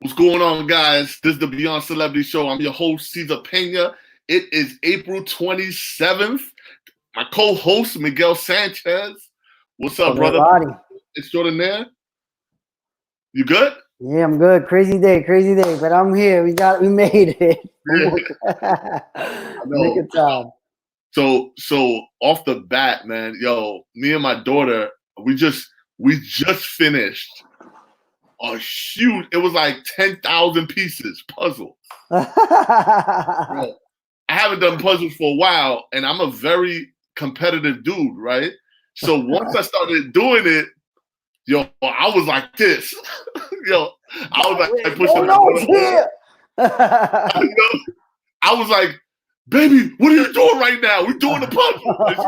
What's going on, guys? This is the Beyond Celebrity Show. I'm your host, Cesar Pena. It is April 27th. My co-host, Miguel Sanchez. What's up, brother? Extraordinaire. You good? Yeah, I'm good. Crazy day, but I'm here. We made it. Yeah. I know. Make a time. So off the bat, man, yo, me and my daughter, we just finished a huge, it was like 10,000 pieces puzzle. Bro, I haven't done puzzles for a while, and I'm a very competitive dude, right? So once I started doing it, yo, I was like this. Yo, I was like pushing I was like, baby, what are you doing right now? We're doing the puzzle. Like,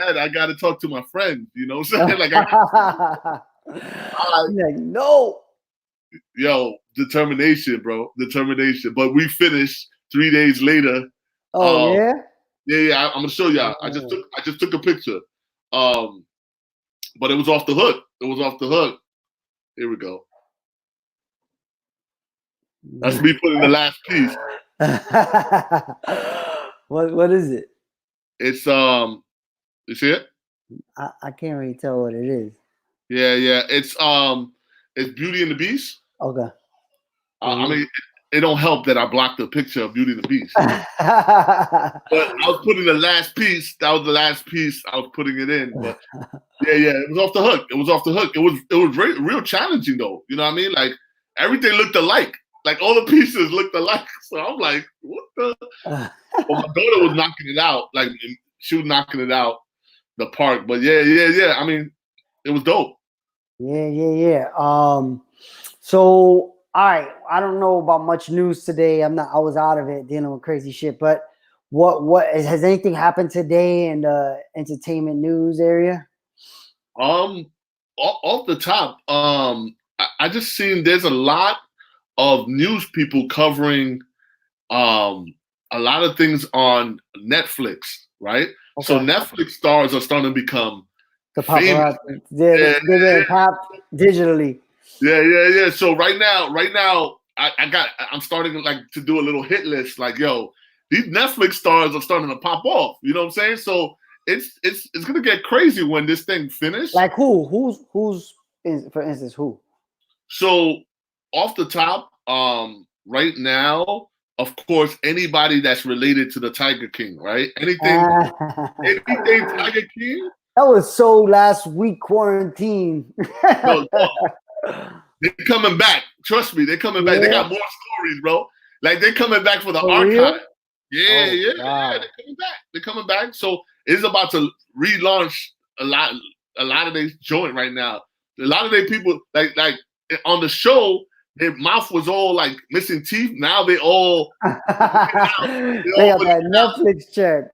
Dad, I got to talk to my friend. You know what I'm saying? Like, no. Yo, determination, bro. Determination. But we finished 3 days later. Oh, yeah? Yeah. I'm gonna show y'all. I just took a picture. But it was off the hook. It was off the hook. Here we go. That's me putting the last piece. What is it? It's you see it? I can't really tell what it is. Yeah. It's Beauty and the Beast. Okay. I mean, it don't help that I blocked the picture of Beauty and the Beast. But I was putting the last piece. That was the last piece. I was putting it in. But yeah, it was off the hook. It was off the hook. It was real challenging though. You know what I mean? Like everything looked alike. Like all the pieces looked alike. So I'm like, what the? Well, my daughter was knocking it out. Like she was knocking it out the park. But yeah. I mean, it was dope. Yeah. So all right, I don't know about much news today. I was out of it dealing with crazy shit. But what has anything happened today in the entertainment news area? Off the top, I just seen there's a lot of news people covering a lot of things on Netflix, right? Okay. So Netflix stars are starting to become famous. They're getting popped digitally. Yeah. So right now, I'm starting to do a little hit list. Like, yo, these Netflix stars are starting to pop off. You know what I'm saying? So it's gonna get crazy when this thing finishes. Like who's for instance, who? So off the top, right now, of course, anybody that's related to the Tiger King, right? Anything Tiger King. That was so last week quarantine. No, they're coming back. Trust me, they're coming back. Yeah. They got more stories, bro. Like they're coming back for the archive. Real? Yeah. They're coming back. So it's about to relaunch a lot of their joint right now. A lot of their people like on the show, their mouth was all like missing teeth. Now they all they got that Netflix check.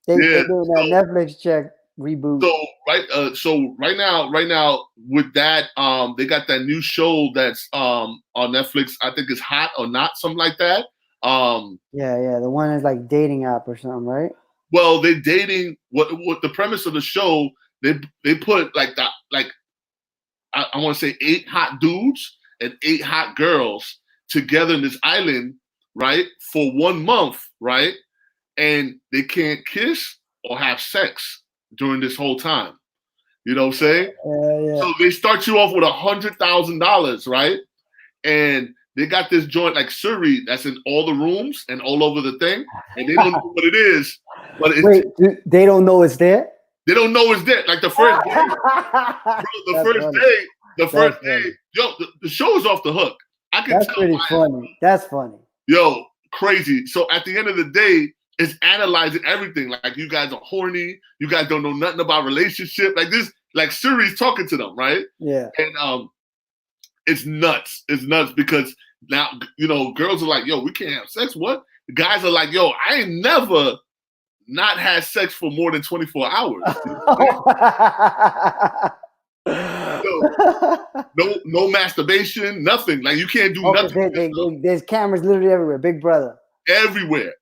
They're doing that Netflix check reboot. So right now with that, they got that new show that's on Netflix. I think it's Hot or Not, something like that. Yeah, the one is like dating app or something, right? Well, they're dating. What the premise of the show? They put I want to say 8 hot dudes and 8 hot girls together in this island, right, for 1 month, right, and they can't kiss or have sex during this whole time. You know what I'm saying? Yeah. So they start you off with $100,000, right? And they got this joint like Suri that's in all the rooms and all over the thing, and they don't know what it is. But they don't know it's there? They don't know it's there. Like the first day, bro, the first day, yo, the show is off the hook. I can That's tell. Pretty funny. That's funny. Yo, crazy. So at the end of the day, it's analyzing everything. Like you guys are horny. You guys don't know nothing about relationship. Like this, like Suri's talking to them, right? Yeah. And it's nuts. It's nuts because now, you know, girls are like, yo, we can't have sex. What? The guys are like, yo, I ain't never not had sex for more than 24 hours. No masturbation, nothing. Like you can't do nothing. There's cameras literally everywhere. Big Brother. Everywhere.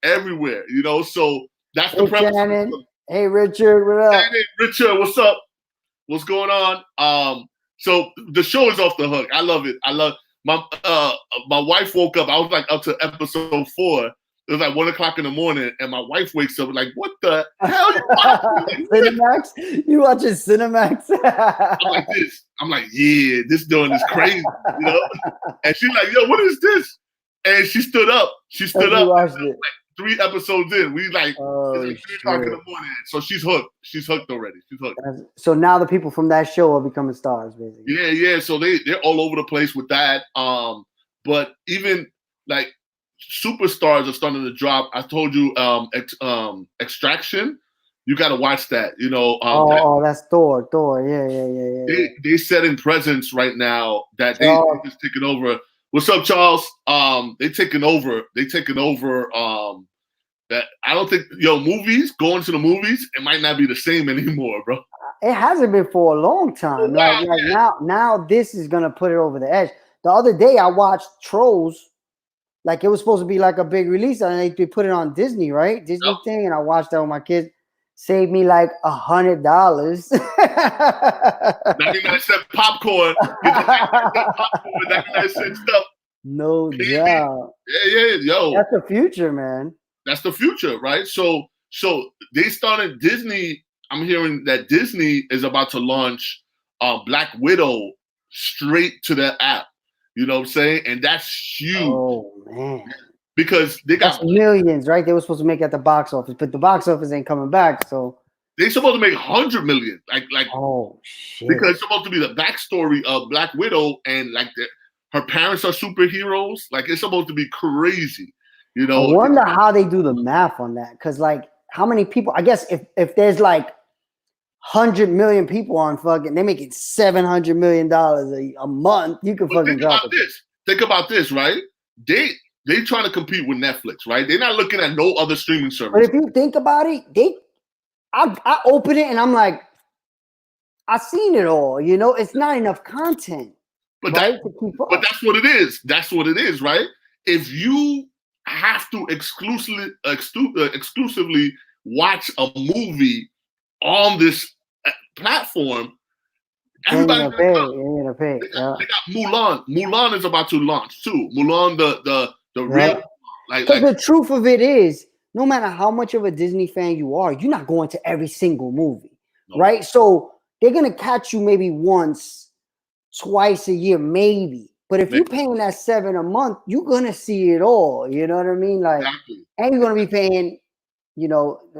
You know, so that's the premise. Shannon. Hey Richard, what up? Hey Richard, what's up? What's going on? So the show is off the hook. I love it. my wife woke up. I was like up to episode 4. It was like 1:00 in the morning, and my wife wakes up like, "What the hell you watching?" Cinemax? You watching Cinemax? I'm like this. I'm like, yeah, this doing is crazy, you know. And she's like, "Yo, what is this?" And she stood up. She stood up. Watched it. Like 3 episodes in, it's like Oh, 3:00 in the morning. So she's hooked. She's hooked already. She's hooked. So now the people from that show are becoming stars, basically. Yeah. So they're all over the place with that. But even like superstars are starting to drop. I told you, Extraction. You got to watch that. You know. That's Thor. Yeah. They setting presence right now that they just taking over. What's up, Charles? They taking over. That I don't think movies going to the movies. It might not be the same anymore, bro. It hasn't been for a long time. Now this is gonna put it over the edge. The other day I watched Trolls. Like it was supposed to be like a big release, and they put it on Disney, right? Disney thing, and I watched that with my kids. Saved me like $100. 99-cent popcorn. 99-cent stuff. No doubt. Yeah, yo. That's the future, man. That's the future, right? So they started Disney. I'm hearing that Disney is about to launch Black Widow straight to their app. You know what I'm saying? And that's huge. Oh man. Because they got millions, right? They were supposed to make at the box office, but the box office ain't coming back. So they're supposed to make 100 million. Like oh shit. Because it's supposed to be the backstory of Black Widow, and like her parents are superheroes. Like it's supposed to be crazy. You know. I wonder how they do the math on that. Cause like how many people, I guess if there's like 100 million people on fucking, they're making $700 million a month. You can fucking drop it. Think about this, right? They trying to compete with Netflix, right? They're not looking at no other streaming service. But if you think about it, I open it and I'm like, I've seen it all. You know, it's not enough content. But that's what it is. That's what it is, right? If you have to exclusively watch a movie on this platform, everybody's gonna pay. They got Mulan. Mulan is about to launch too. Mulan, the real, like the truth of it is, no matter how much of a Disney fan you are, you're not going to every single movie, right? So they're gonna catch you maybe once, twice a year, maybe. But if you're paying that $7 a month, you're gonna see it all. You know what I mean? Like, and you're gonna be paying,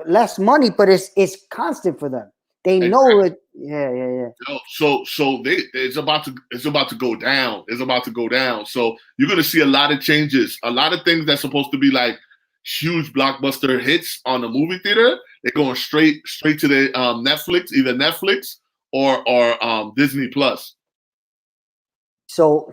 less money, but it's constant for them. They know it. Yeah. So it's about to go down. It's about to go down. So you're gonna see a lot of changes. A lot of things that's supposed to be like huge blockbuster hits on the movie theater, they're going straight to the Netflix, either Netflix or Disney Plus. So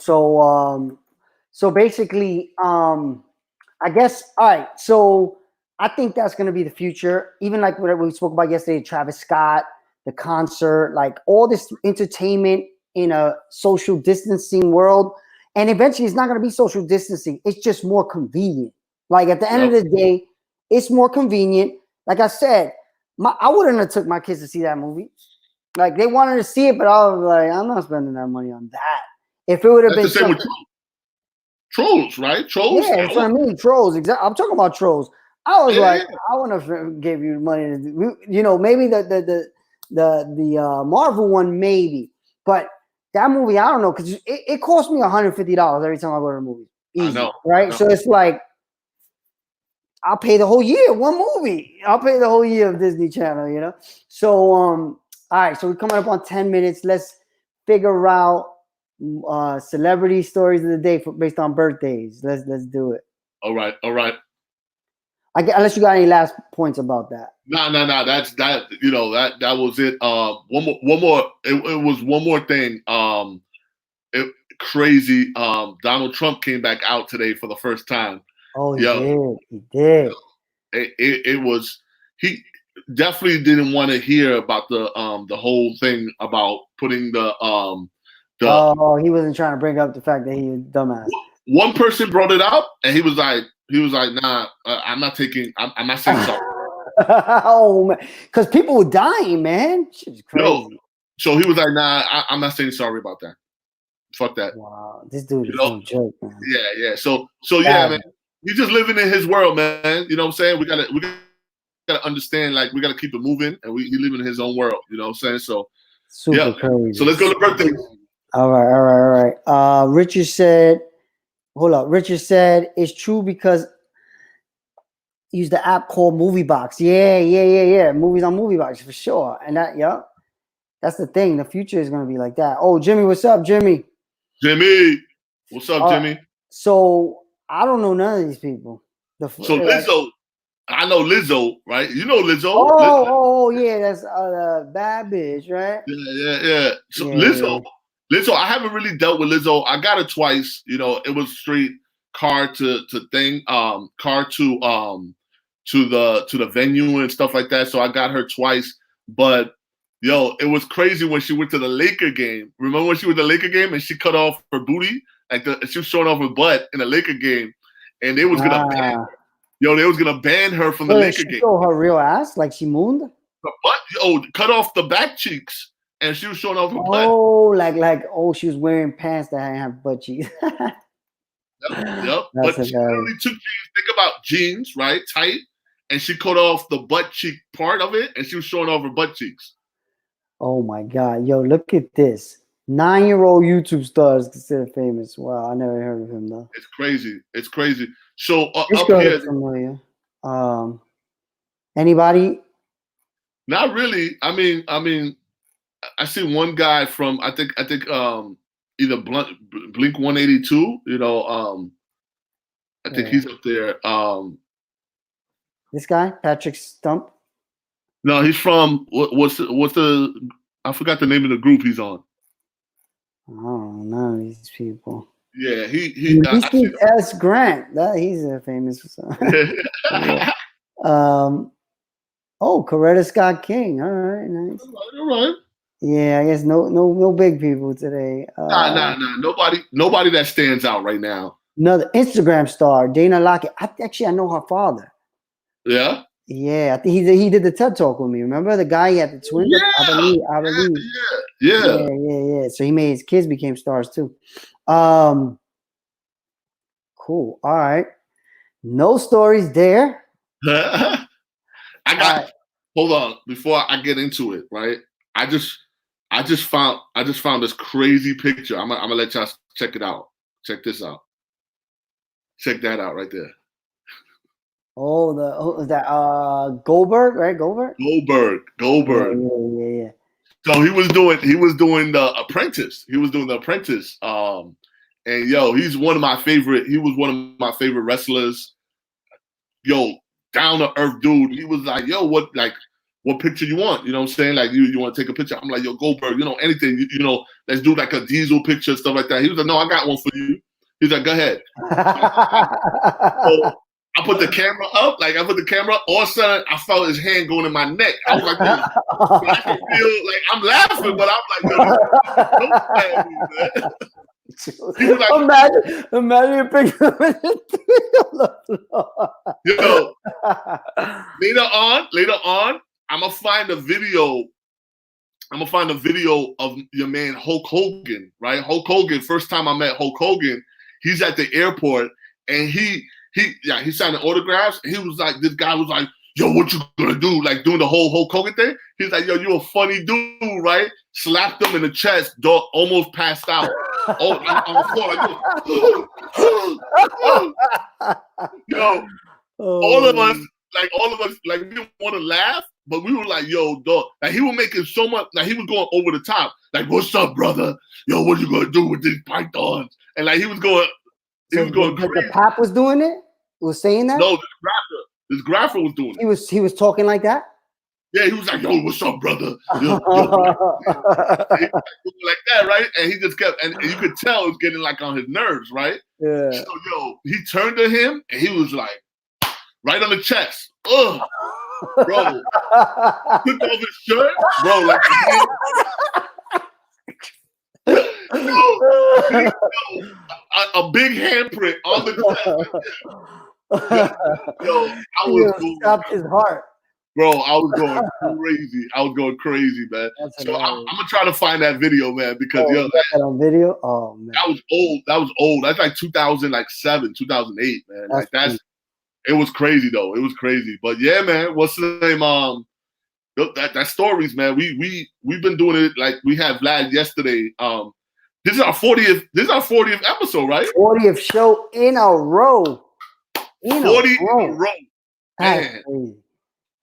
basically, I guess, all right. So I think that's going to be the future. Even like what we spoke about yesterday, Travis Scott, the concert, like all this entertainment in a social distancing world. And eventually it's not going to be social distancing. It's just more convenient. Like at the end of the day, it's more convenient. Like I said, I wouldn't have took my kids to see that movie. Like they wanted to see it, but I was like, I'm not spending that money on that. If it would have been the same with Trolls, right? Trolls. Yeah, that's what I mean. Trolls. Exactly. I'm talking about Trolls. I was like, I wouldn't have gave you money to do, maybe the Marvel one, maybe, but that movie, I don't know, because it cost me $150 every time I go to the movie. Easy, I know, right? So it's like I'll pay the whole year one movie. I'll pay the whole year of Disney Channel, So all right, so we're coming up on 10 minutes. Let's figure out celebrity stories of the day based on birthdays. Let's do it. All right. Unless you got any last points about that. No. That's that. That was it. One more. It was one more thing. Crazy. Donald Trump came back out today for the first time. Oh, he did. It was. He definitely didn't want to hear about the whole thing about putting the. He wasn't trying to bring up the fact that he was dumbass. One person brought it up, and he was like, nah, I'm not saying sorry. Oh man, because people were dying, man. Shit's crazy. So he was like, nah, I'm not saying sorry about that. Fuck that. Wow, this dude You is know? no joke, man. Yeah. So yeah, man. He's just living in his world, man. You know what I'm saying? We gotta understand, like, we gotta keep it moving, and he living in his own world. You know what I'm saying? So Super yeah. crazy. So let's go to birthdays. All right. Richard said, hold up. Richard said it's true because use the app called MovieBox. Yeah. Movies on MovieBox for sure. And that's the thing. The future is gonna be like that. Oh, Jimmy, what's up, Jimmy? Jimmy, what's up, Jimmy? So I don't know none of these people. So Lizzo, I know Lizzo, right? You know Lizzo. Oh, yeah, that's bad bitch, right? Yeah. So Lizzo, I haven't really dealt with Lizzo. I got her twice. You know, it was straight car to thing, car to the venue and stuff like that. So I got her twice. But yo, it was crazy when she went to the Laker game. Remember when she went to the Laker game and she cut off her booty? Like she was showing off her butt in the Laker game, and they was gonna ban her. Yo, they was gonna ban her from the Laker game. Show her real ass, like she mooned. The butt, cut off the back cheeks, and she was showing off her butt. Oh, like she was wearing pants that didn't have butt cheeks. Yep. But she literally took jeans. Think about jeans, right? Tight, and she cut off the butt cheek part of it, and she was showing off her butt cheeks. Oh my God, yo, look at this. 9-year-old YouTube star is considered famous. Wow, I never heard of him though. It's crazy. So this up girl here, is familiar. Anybody? Not really. I mean, I see one guy from I think either Blink 182. You know, I think he's up there. This guy, Patrick Stump. No, he's from what's the I forgot the name of the group he's on. Oh, none of these people. Yeah, he speaks S. Grant. He's a famous. Yeah. Oh, Coretta Scott King. All right, nice. All right. Yeah, I guess no big people today. Nah. Nobody that stands out right now. Another Instagram star, Dana Lockett. I know her father. Yeah. Yeah, I think he did the TED Talk with me. Remember the guy he had the twins? Yeah, I believe. Yeah. So he made his kids became stars too. Cool. All right. No stories there. Hold on before I get into it, right? I just found this crazy picture. I'm gonna let y'all check it out. Check this out. Check that out right there. Oh, that Goldberg, right? Goldberg. Yeah. So he was doing the Apprentice. And yo, he's one of my favorite. He was one of my favorite wrestlers. Yo, down to earth dude. He was like, yo, what picture you want? You know what I'm saying? Like, you want to take a picture? I'm like, yo, Goldberg, anything, let's do like a Diesel picture, stuff like that. He was like, no, I got one for you. He's like, go ahead. So I put the camera up, all of a sudden I felt his hand going in my neck. I was like, I can feel like I'm laughing, but I'm like, yo, don't laugh at me, man. He was like, imagine a picture of it. Yo, later on, I'm gonna find a video of your man Hulk Hogan, right? Hulk Hogan. First time I met Hulk Hogan, he's at the airport and he signing autographs. He was like, this guy was like, yo, what you gonna do? Like doing the whole Hulk Hogan thing. He's like, yo, you a funny dude, right? Slapped him in the chest, dog, almost passed out. On the floor. Yo, all of us, like we didn't want to laugh, but we were like, yo, dog. Like he was making so much, like he was going over the top. Like, what's up, brother? Yo, what you gonna do with these pythons? And like he was going crazy. The Pap was doing it? Was saying that? No, this grapher was doing it. He was talking like that? Yeah, he was like, yo, what's up, brother? Yo, like that, right? And he just kept, and you could tell it was getting like on his nerves, right? Yeah. So, yo, he turned to him and he was like, right on the chest. Ugh. Bro. Took off his shirt. Bro, like, a big handprint on the chest. Yo, I was stopped his heart. Bro, I was going crazy. I was going crazy, man. That's So hilarious. I'm gonna try to find that video, man, because Oh, yo, you got that on video? Oh man, that was old. That was old. That's like 2007, 2008, man. Like that's it was crazy though. It was crazy. But yeah, man, what's the name? That stories, man. We've been doing it like we had Vlad yesterday. This is our 40th. This is our 40th episode, right? 40th show in a row. 40 in a row. That's Man. crazy.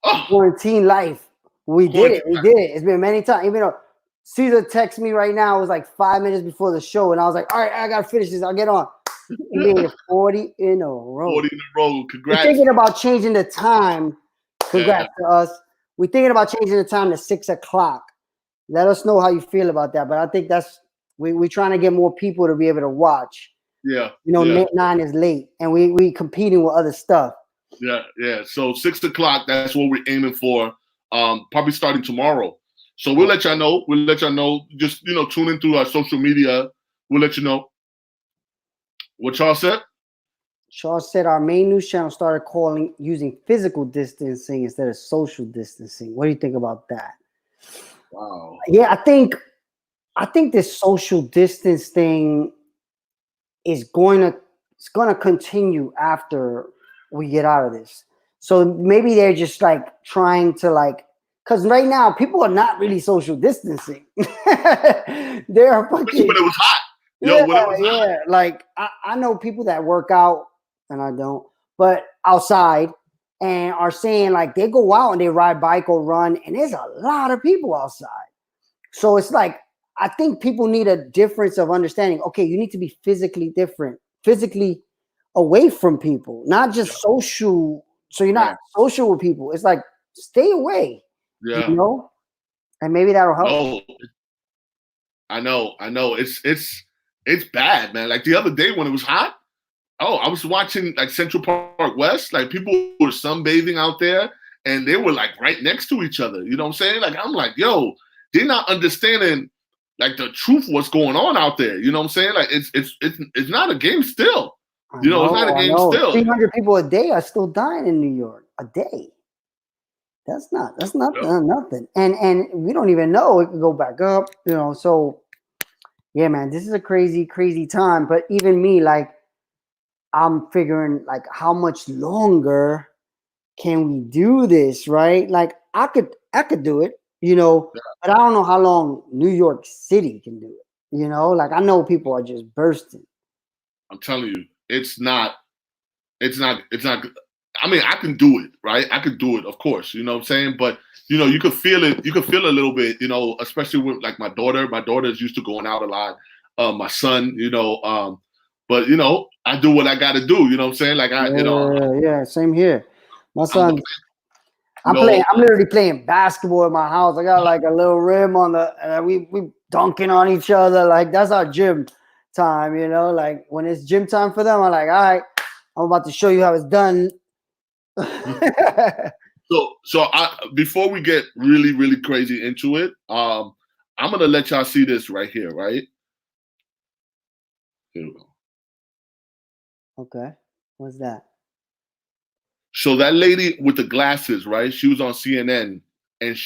Oh, Quarantine life. We did it. We did it. It's been many times. Even though Cesar texted me right now, it was like 5 minutes before the show, and I was like, all right, I gotta finish this. I'll get on. We made it 40 in a row. 40 in a row. Congrats. We're thinking about changing the time. Congrats to us. We're thinking about changing the time to 6 o'clock. Let us know how you feel about that. But I think that's we're trying to get more people to be able to watch. Yeah. You know, 9 is late, and we competing with other stuff. Yeah. So 6 o'clock, that's what we're aiming for. Probably starting tomorrow. So we'll let y'all know. We'll let y'all know. Just tune in through our social media. We'll let you know. What y'all said? Charles said our main news channel started using physical distancing instead of social distancing. What do you think about that? Wow. Yeah, I think this social distance thing is going to continue after we get out of this. So maybe they're just like trying to because right now people are not really social distancing. They're fucking. When it was hot. Yeah. Like I know people that work out, and I don't, but outside, and are saying like they go out and they ride bike or run, and there's a lot of people outside. So it's like I think people need a difference of understanding. Okay, you need to be physically different, physically away from people, not just social. So you're not social with people. It's like stay away. Yeah. And maybe that'll help. No. I know. It's bad, man. Like the other day when it was hot, I was watching like Central Park West, like people were sunbathing out there and they were like right next to each other. You know what I'm saying? Like I'm like, yo, they're not understanding like the truth what's going on out there. You know what I'm saying? Like it's not a game still. It's not a game still. 300 people a day are still dying in New York a day. That's not nothing. And we don't even know it could go back up, so yeah, man, this is a crazy, crazy time. But even me, like, I'm figuring like how much longer can we do this, right? Like I could do it, but I don't know how long New York City can do it. Like I know people are just bursting. I'm telling you, it's not. I mean, I can do it, right? I could do it, of course. You know what I'm saying? But you could feel it. You could feel a little bit, especially with like my daughter. My daughter's used to going out a lot. My son, but I do what I got to do. You know what I'm saying? Like yeah, same here. My son, I'm literally playing basketball in my house. I got like a little rim on and we dunking on each other. Like that's our gym time, Like when it's gym time for them, I'm like, all right, I'm about to show you how it's done. So before we get really, really crazy into it, I'm gonna let y'all see this right here, right? Here we go. Okay, what's that? So that lady with the glasses, right? She was on CNN, and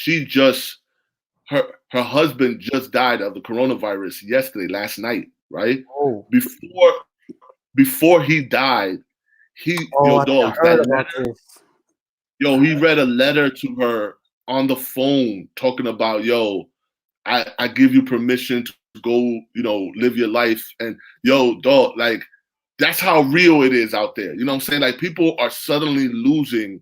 her husband just died of the coronavirus last night, right? Oh. Before he died, he read a letter to her on the phone talking about, I give you permission to go, live your life. And dog, like that's how real it is out there. You know what I'm saying? Like people are suddenly losing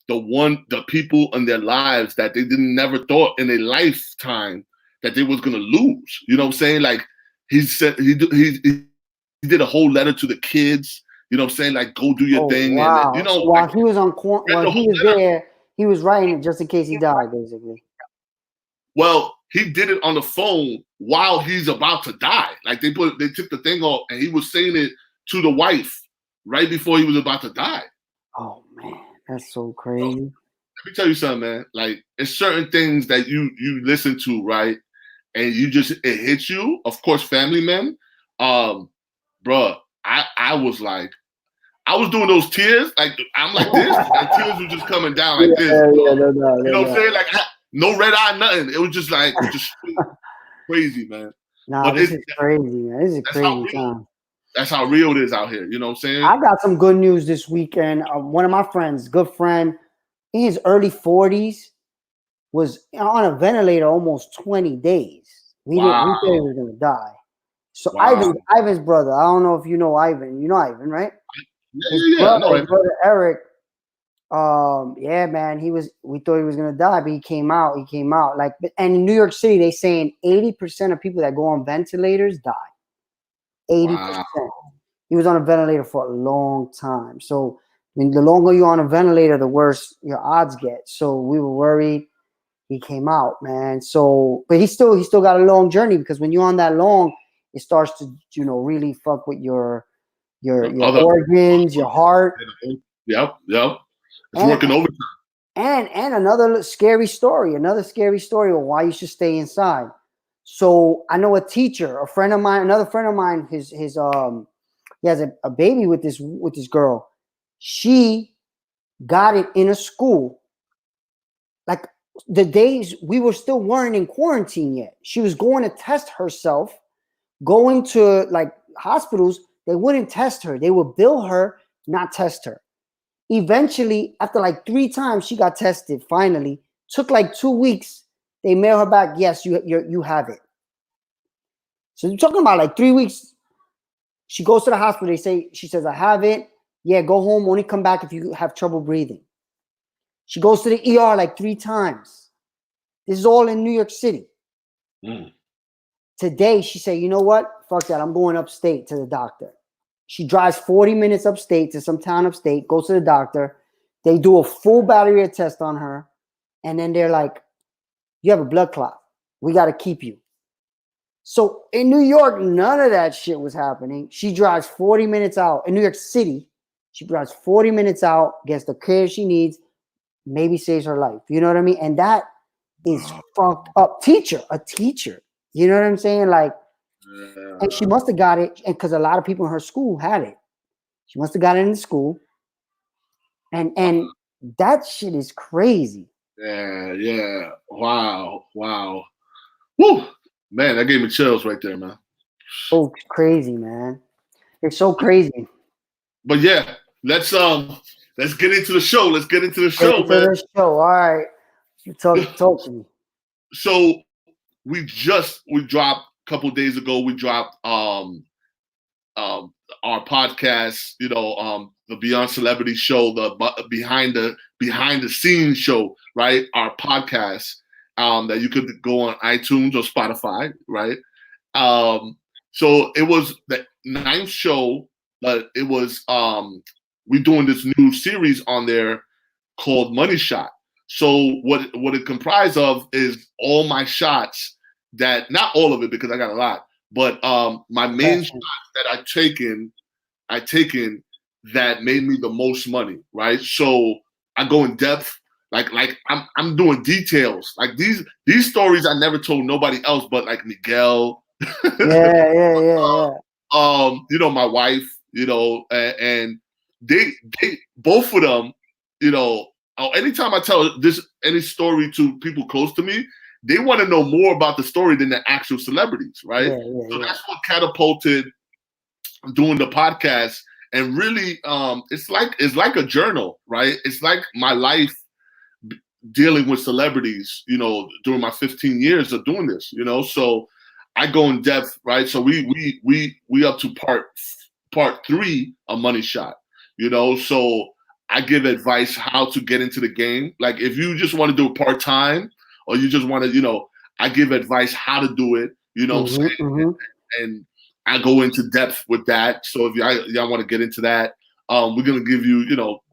the people in their lives that they never thought in their lifetime that they was gonna lose. You know what I'm saying? Like he said he did a whole letter to the kids. You know what I'm saying? Like go do your thing. Wow. And so while he was while he was there, he was writing it just in case he died, basically. Well, he did it on the phone while he's about to die. Like they took the thing off and he was saying it to the wife right before he was about to die. Oh man, that's so crazy. Let me tell you something, man. Like it's certain things that you listen to, right? And it hits you. Of course, family men. Bruh, I was like, I was doing those tears, like I'm like this, and tears were just coming down like this. No, you know what I'm saying? Like no red eye, nothing. It was just like just crazy, man. Nah, But this is crazy, man. This is a that's how crazy real. time. That's how real it is out here. You know what I'm saying? I got some good news this weekend. One of my friends, good friend, in his early 40s, was on a ventilator almost 20 days. We thought he was gonna die. So Ivan's brother. I don't know if you know Ivan. You know Ivan, right? His brother Eric. Yeah, man. We thought he was gonna die, but he came out. Like, and in New York City, they saying 80% of people that go on ventilators die. 80%. He was on a ventilator for a long time. So I mean, the longer you're on a ventilator, the worse your odds get. So we were worried. He came out, man. So, but he still got a long journey, because when you're on that long, it starts to, really fuck with your organs, your heart. Yep. It's working overtime. And another scary story of why you should stay inside. So I know a teacher, another friend of mine, he has a baby with this girl. She got it in a school. Like the days we weren't in quarantine yet. She was going to test herself, going to like hospitals. They wouldn't test her. They would bill her, not test her. Eventually, after like 3 times, she got tested. Finally, took like 2 weeks. They mail her back. Yes, you have it. So you're talking about like 3 weeks. She goes to the hospital. She says, I have it. Yeah, go home. Only come back if you have trouble breathing. She goes to the ER like 3 times. This is all in New York City. Today, she said, you know what? Fuck that. I'm going upstate to the doctor. She drives 40 minutes upstate to some town upstate, goes to the doctor. They do a full battery test on her. And then they're like, you have a blood clot. We got to keep you. So in New York, none of that shit was happening. She drives 40 minutes out. In New York City, she drives 40 minutes out, gets the care she needs, maybe saves her life. You know what I mean? And that is fucked up. A teacher. You know what I'm saying? Like, and she must have got it, because a lot of people in her school had it. She must have got it in the school. And that shit is crazy. Yeah. Wow. Woo! Man, that gave me chills right there, man. Oh, crazy, man. It's so crazy. But yeah, let's get into the show. Let's get into the show, man. The show. All right. You talk to me. So we dropped a couple days ago. We dropped our podcast, the Beyond Celebrity show, the behind the scenes show, right? Our podcast that you could go on iTunes or Spotify, right? So it was the 9th show, but it was we're doing this new series on there called Money Shot. So what it comprised of is all my shots, that not all of it because I got a lot, but my main shots that I taken that made me the most money, right? So I go in depth, like I'm doing details, like these stories I never told nobody else, but like Miguel, yeah. My wife, and they both of them, anytime I tell any story to people close to me, they want to know more about the story than the actual celebrities, right? So that's what catapulted doing the podcast. And really, it's like a journal, right? It's like my life dealing with celebrities, during my 15 years of doing this, so I go in depth, right? So we up to part 3 of Money Shot, so I give advice how to get into the game. Like if you just want to do it part-time, or you just want to, I give advice how to do it, what I'm saying? And I go into depth with that. So if y'all want to get into that, we're going to give you,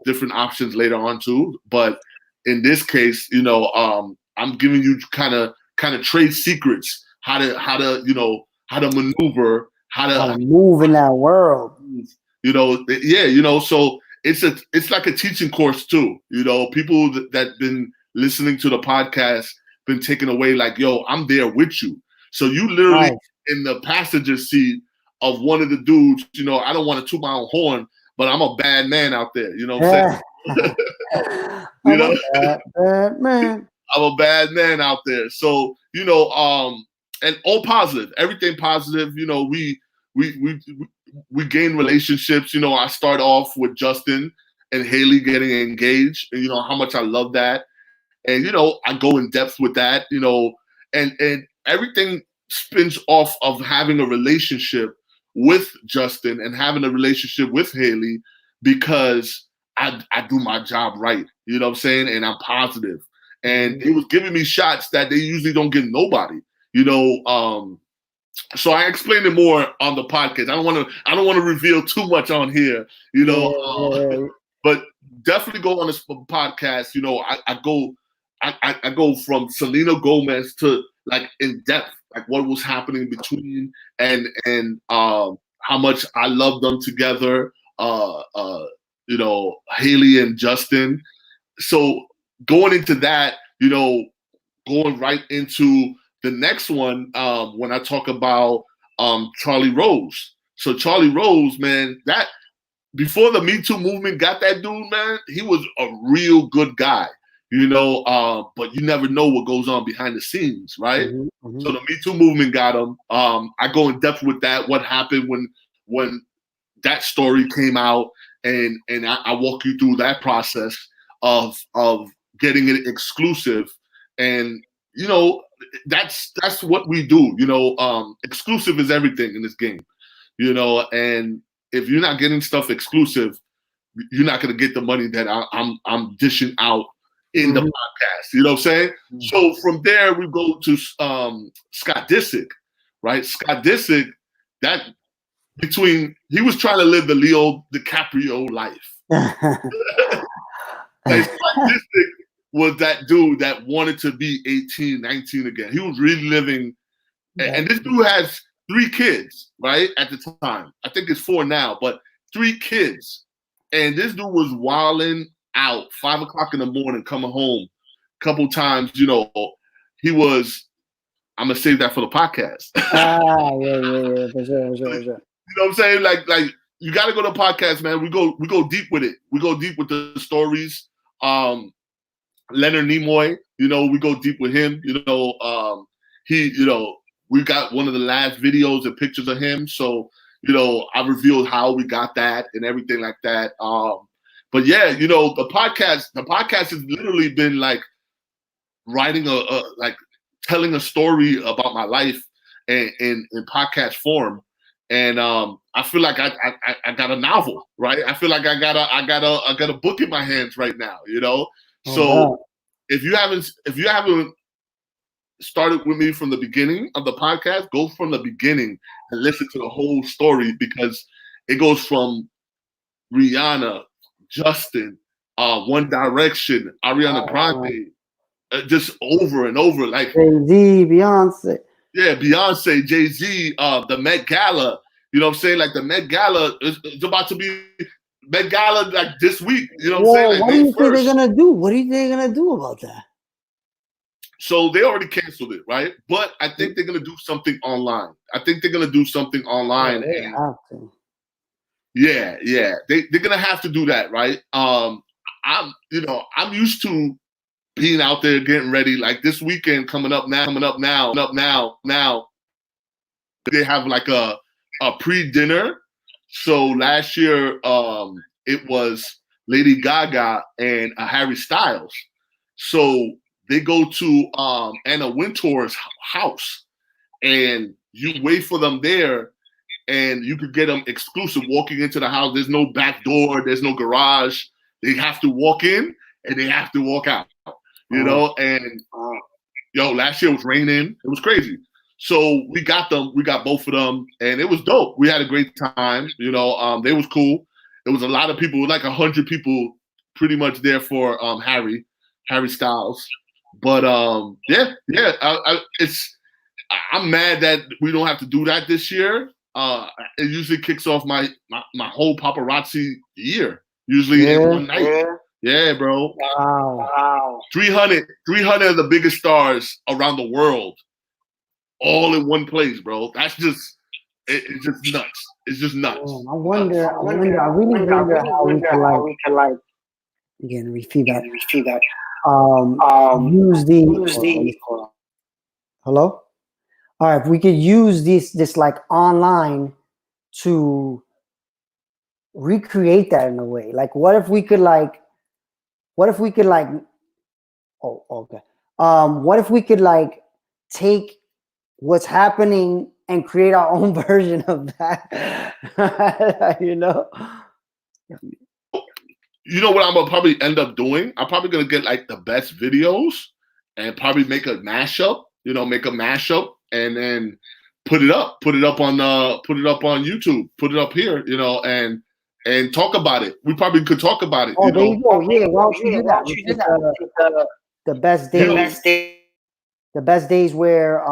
different options later on too. But in this case, I'm giving you kind of trade secrets, how to maneuver, how to move in that world. So it's like a teaching course too. People that been listening to the podcast been taken away like, yo, I'm there with you. So you literally in the passenger seat of one of the dudes, I don't want to toot my own horn. but I'm a bad man out there. You know what I'm saying? You I'm know, a bad man. I'm a bad man out there. So, and all positive, everything positive. We gain relationships. I start off with Justin and Haley getting engaged, and how much I love that. And I go in depth with that, and everything spins off of having a relationship with Justin and having a relationship with Haley because I do my job right. You know what I'm saying? And I'm positive. And it was giving me shots that they usually don't give nobody. So I explained it more on the podcast. I don't want to reveal too much on here, but definitely go on this podcast. I go from Selena Gomez to like in depth, like what was happening between and how much I love them together. Haley and Justin. So going into that, going right into the next one, when I talk about Charlie Rose. So Charlie Rose, man, that before the Me Too movement got that dude, man, he was a real good guy, but you never know what goes on behind the scenes, right? So the Me Too movement got him. I go in depth with that, what happened when that story came out, and I walk you through that process of getting it exclusive. And that's what we do. Exclusive is everything in this game. And if you're not getting stuff exclusive, you're not going to get the money that I'm dishing out in the podcast. You know what I'm saying? So from there we go to Scott Disick, right? Scott Disick, he was trying to live the Leo DiCaprio life. Like Scott Disick was that dude that wanted to be 18, 19 again. He was really living, and this dude has 3 kids, right? At the time. I think it's 4 now, but 3 kids. And this dude was wilding out 5 o'clock in the morning, coming home a couple times. He was, I'm going to save that for the podcast. Yeah, for sure. You know what I'm saying? Like you got to go to the podcast, man. We go deep with it. We go deep with the stories. Leonard Nimoy, we go deep with him. We got one of the last videos and pictures of him. So, I revealed how we got that and everything like that. But yeah, the podcast has literally been like writing like telling a story about my life in podcast form. And I feel like I got a novel, right? I feel like I got a book in my hands right now, So if you haven't started with me from the beginning of the podcast, go from the beginning and listen to the whole story, because it goes from Rihanna, Justin, One Direction, Ariana Grande, just over and over, like Jay-Z, Beyonce. Yeah, Beyonce, Jay-Z, the Met Gala. You know what I'm saying? Like the Met Gala is about to be Met Gala like this week. You know what I'm saying? Like what do you think they're gonna do? What do you think they're gonna do about that? So they already canceled it, right? But I think they're gonna do something online. Yeah, they're gonna have to do that, right? I'm used to being out there getting ready. Like this weekend coming up now. They have like a pre-dinner. So last year, it was Lady Gaga and Harry Styles. So they go to Anna Wintour's house, and you wait for them there, and you could get them exclusive walking into the house. There's no back door. There's no garage. They have to walk in and they have to walk out, and last year was raining. It was crazy. So we got them. We got both of them, and it was dope. We had a great time. They was cool. There was a lot of people, like 100 people pretty much there for Harry Styles. But I'm mad that we don't have to do that this year. It usually kicks off my whole paparazzi year. Usually in one night. Yeah, bro. Wow. 300 of the biggest stars around the world, all in one place, bro. That's just It's just nuts. It's just nuts. Man, I really wonder how we could like again feedback. Use the hello. All right, if we could use this like online to recreate that in a way. Like, what if we could like oh, okay. What if we could like take what's happening and create our own version of that? You know? You know what I'm gonna probably end up doing? I'm probably gonna get like the best videos and probably make a mashup. Make a mashup and then put it up on YouTube, put it up here, and talk about it. We probably could talk about it. Oh, there you go. Yeah, why don't you do that? The best days. The best days where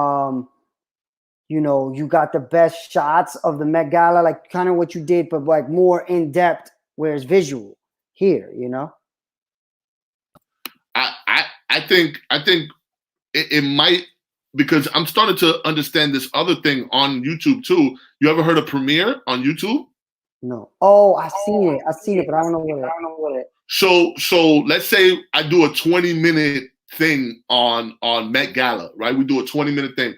you got the best shots of the Met Gala, like kind of what you did, but like more in depth, where it's visual here. I think it might, because I'm starting to understand this other thing on YouTube too. You ever heard of Premiere on YouTube? No. Oh, I've seen it, but I don't know what it. So let's say I do a 20-minute thing on Met Gala, right? We do a 20-minute thing.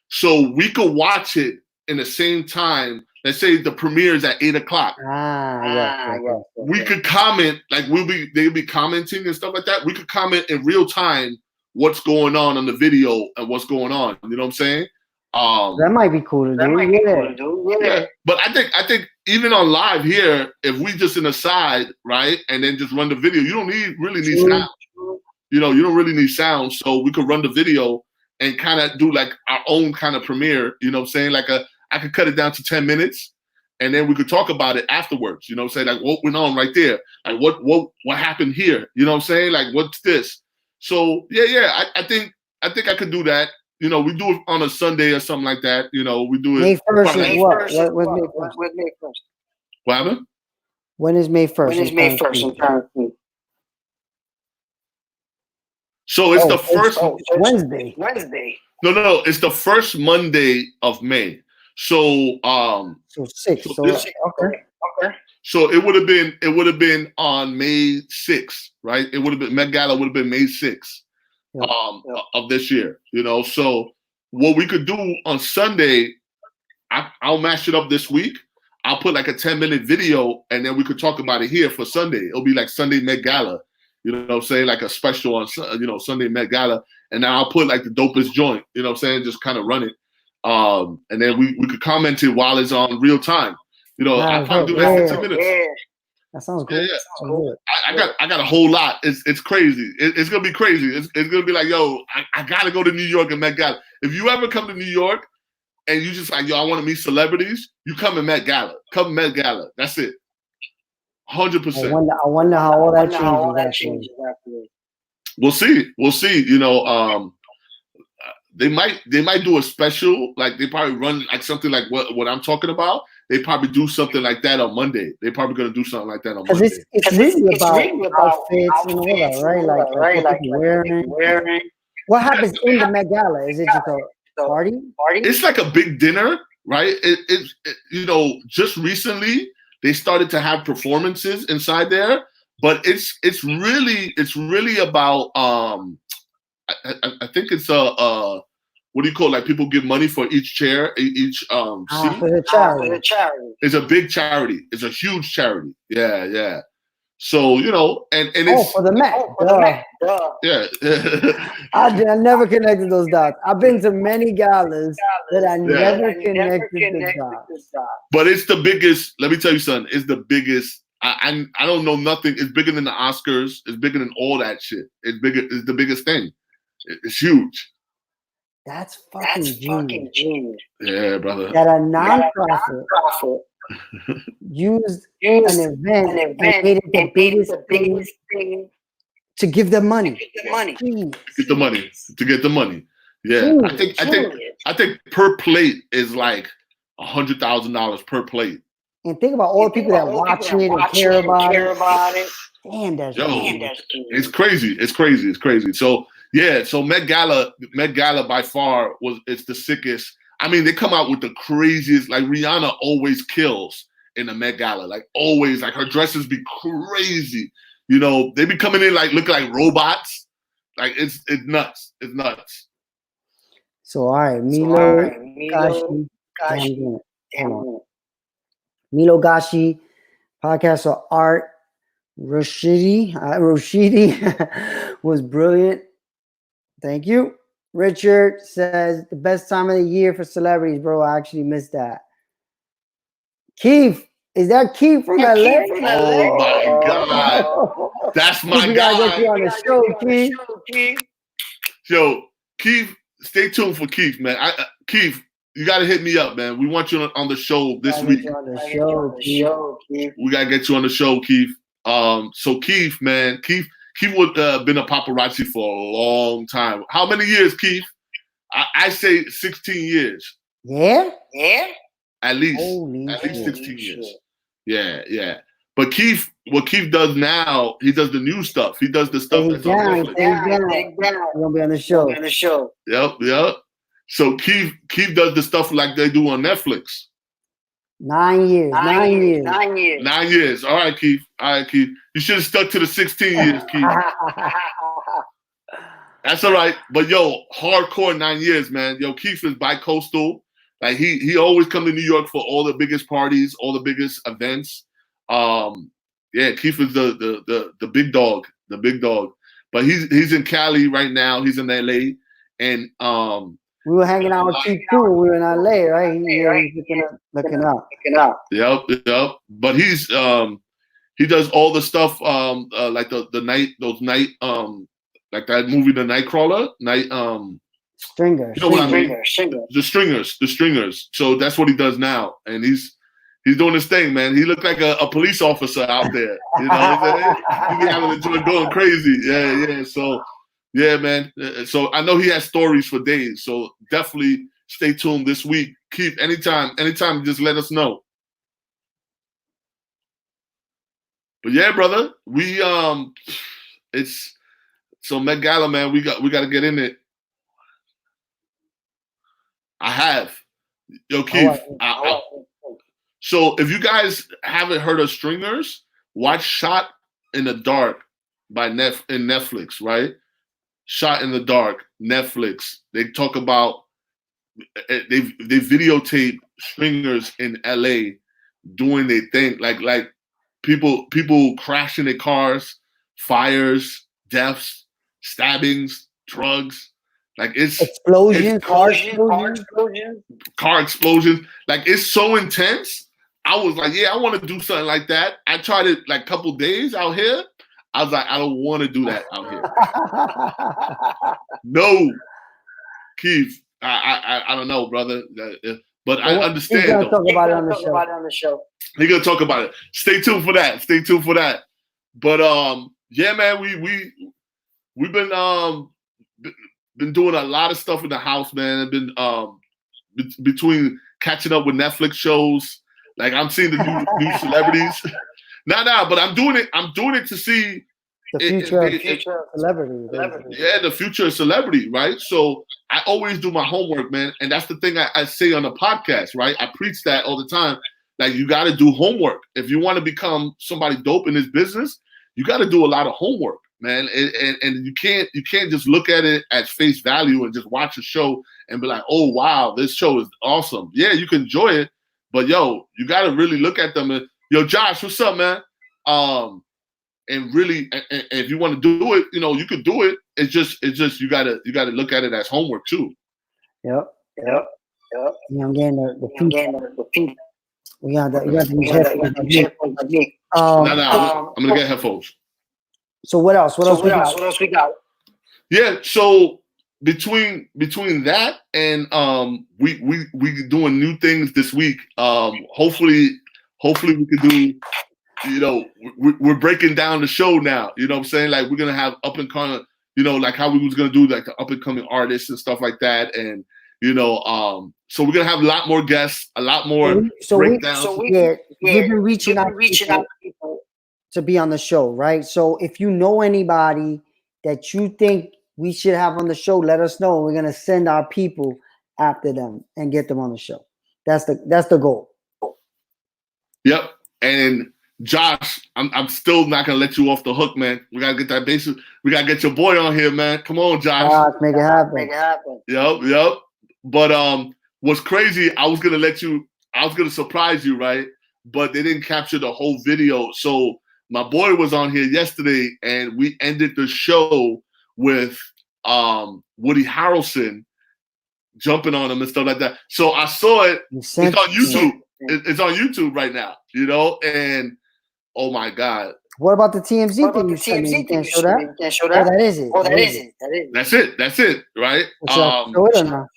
So we could watch it in the same time. Let's say the premiere is at 8 o'clock. We could comment, like they'll be commenting and stuff like that. We could comment in real time what's going on the video and what's going on. You know what I'm saying? That might be cool to do. Yeah. But I think even on live here, if we just in the side, right, and then just run the video, you don't really need sound. You don't really need sound. So we could run the video and kind of do like our own kind of premiere. You know what I'm saying? Like I could cut it down to 10 minutes and then we could talk about it afterwards. You know what I'm saying? Like what went on right there? Like what happened here? You know what I'm saying? Like what's this? So yeah. I think I could do that. We do it on a Sunday or something like that. We do it. May 1st is what? When's May 1st? What happened? When is May 1st? So it's the first Wednesday. No. It's the first Monday of May. So 6. Okay. So it would have been on May 6th, right? It would have been Met Gala would have been May 6th. Of this year, so what we could do on Sunday, I'll mash it up this week. I'll put like a 10-minute video and then we could talk about it here for Sunday. It'll be like Sunday Met Gala, say like a special on Sunday Met Gala, and then I'll put like the dopest joint, just kind of run it, and then we could comment it while it's on real time. I'll probably do that for 10 minutes. Yeah. That sounds good. Yeah. Sounds good. I got a whole lot. It's crazy. It's gonna be crazy. It's gonna be like, yo, I gotta go to New York and Met Gala. If you ever come to New York and you just like, yo, I want to meet celebrities, you come to Met Gala. Come Met Gala. That's it. 100%. I wonder how all that changes. We'll see. They might do a special, like they probably run like something like what I'm talking about. They probably do something like that on Monday. They're probably gonna do something like that on Monday. It's really about outfits and all that, right? Like wearing. What happens in the Met Gala? Is it just a party? It's like a big dinner, right? It just recently they started to have performances inside there, but it's really about I think it's what do you call it? Like people give money for each chair, each seat. For the charity. It's a big charity. It's a huge charity. Yeah. So and it's for the Met. Yeah. I never connected those dots. I've been to many galas that I never connected the dots. But it's the biggest. Let me tell you something. It's the biggest. I don't know nothing. It's bigger than the Oscars. It's bigger than all that shit. It's bigger. It's the biggest thing. It's huge. That's fucking genius. Yeah, brother. That a non-profit used an event and made it the biggest thing to give them money. To get the money. Yeah, I think per plate is like $100,000 per plate. And think about all the people that watch it and care about it. Damn, that's it's crazy. It's crazy. So yeah, so Met Gala by far it's the sickest. I mean, they come out with the craziest. Like Rihanna always kills in the Met Gala. Like always, like her dresses be crazy. You know, they be coming in like looking like robots. Like it's nuts. It's nuts. So all right, Milo Gashi. Hold on. Milo Gashi, podcast of art. Rashidi was brilliant. Thank you. Richard says the best time of the year for celebrities, bro. I actually missed that. Keith, is that Keith from LA? Oh my God, that's my we guy. Gotta get you on the show, Keith. Yo, Keith, stay tuned for Keith, man. Keith, you got to hit me up, man. We want you on the show this week. We got to get you on the show, Keith. So Keith, man, Keith would been a paparazzi for a long time. How many years, Keith? I say 16 years. Yeah? At least 16 years. Yeah. But Keith, what Keith does now, he does the new stuff. He does the stuff that's on Netflix. You're gonna be on the show. Yep. So Keith does the stuff like they do on Netflix. 9 years. 9 years. All right, Keith. You should have stuck to the 16 years, Keith. That's all right. But yo, hardcore 9 years, man. Yo, Keith is bi-coastal. Like he always come to New York for all the biggest parties, all the biggest events. Yeah, Keith is the big dog, But he's in Cali right now. He's in LA, and we were hanging out with Keith too when we were in LA, right? He's looking up. Yep. But he does all the stuff like the night, those night like that movie, The Nightcrawler, Stringers. You know what I mean? The stringers. So that's what he does now, and he's doing his thing, man. He looked like a police officer out there. You know what I'm saying? He be having a joint going crazy. Yeah. So, yeah, man. So I know he has stories for days. So definitely stay tuned this week. Keith, anytime, just let us know. But yeah, brother, we it's so Met Gala, man. We got to get in it. I have. Yo, Keith. So if you guys haven't heard of Stringers, watch Shot in the Dark by Netflix, right? Shot in the Dark, Netflix. They talk about they videotape stringers in LA doing their thing, like people crashing their cars, fires, deaths, stabbings, drugs. Like car explosions. Like it's so intense. I was like, yeah, I want to do something like that. I tried it like a couple days out here. I was like, I don't want to do that out here. No, Keith, I don't know, brother. But I understand. He's gonna talk about it on the show. He's gonna talk about it. Stay tuned for that. But yeah, man, we've been doing a lot of stuff in the house, man. I've been between catching up with Netflix shows. Like I'm seeing the new celebrities. But I'm doing it to see the future of celebrity. Yeah, the future of celebrity, right? So I always do my homework, man. And that's the thing I say on the podcast, right? I preach that all the time. Like you got to do homework. If you want to become somebody dope in this business, you got to do a lot of homework, man. And you can't just look at it at face value and just watch a show and be like, oh wow, this show is awesome. Yeah, you can enjoy it, but yo, you got to really look at them. And yo, Josh, what's up, man? And really, and if you want to do it, you know, you could do it. It's just you gotta look at it as homework too. Yep. Yeah, I'm getting the feet. We got the headphones. I'm gonna get headphones. So what else? What else we got? Yeah. So between that and we doing new things this week. Hopefully we could do. You know, we're breaking down the show now. You know what I'm saying? Like we're gonna have up and coming. You know, like how we was gonna do like the up and coming artists and stuff like that. And you know, so we're gonna have a lot more guests, a lot more breakdowns. We've been reaching out to people to be on the show, right? So if you know anybody that you think we should have on the show, let us know. We're gonna send our people after them and get them on the show. That's the goal. Yep. And Josh, I'm still not gonna let you off the hook, man. We gotta get that basis. We gotta get your boy on here, man. Come on, Josh. Make it happen. Yep. But what's crazy, I was gonna surprise you, right? But they didn't capture the whole video. So my boy was on here yesterday, and we ended the show with Woody Harrelson jumping on him and stuff like that. So I saw it. It's on YouTube. It's on YouTube right now, and oh my God. What about the TMZ thing? You can't show that? You can't show that? Oh, that is it. That's it, right? Show it or not?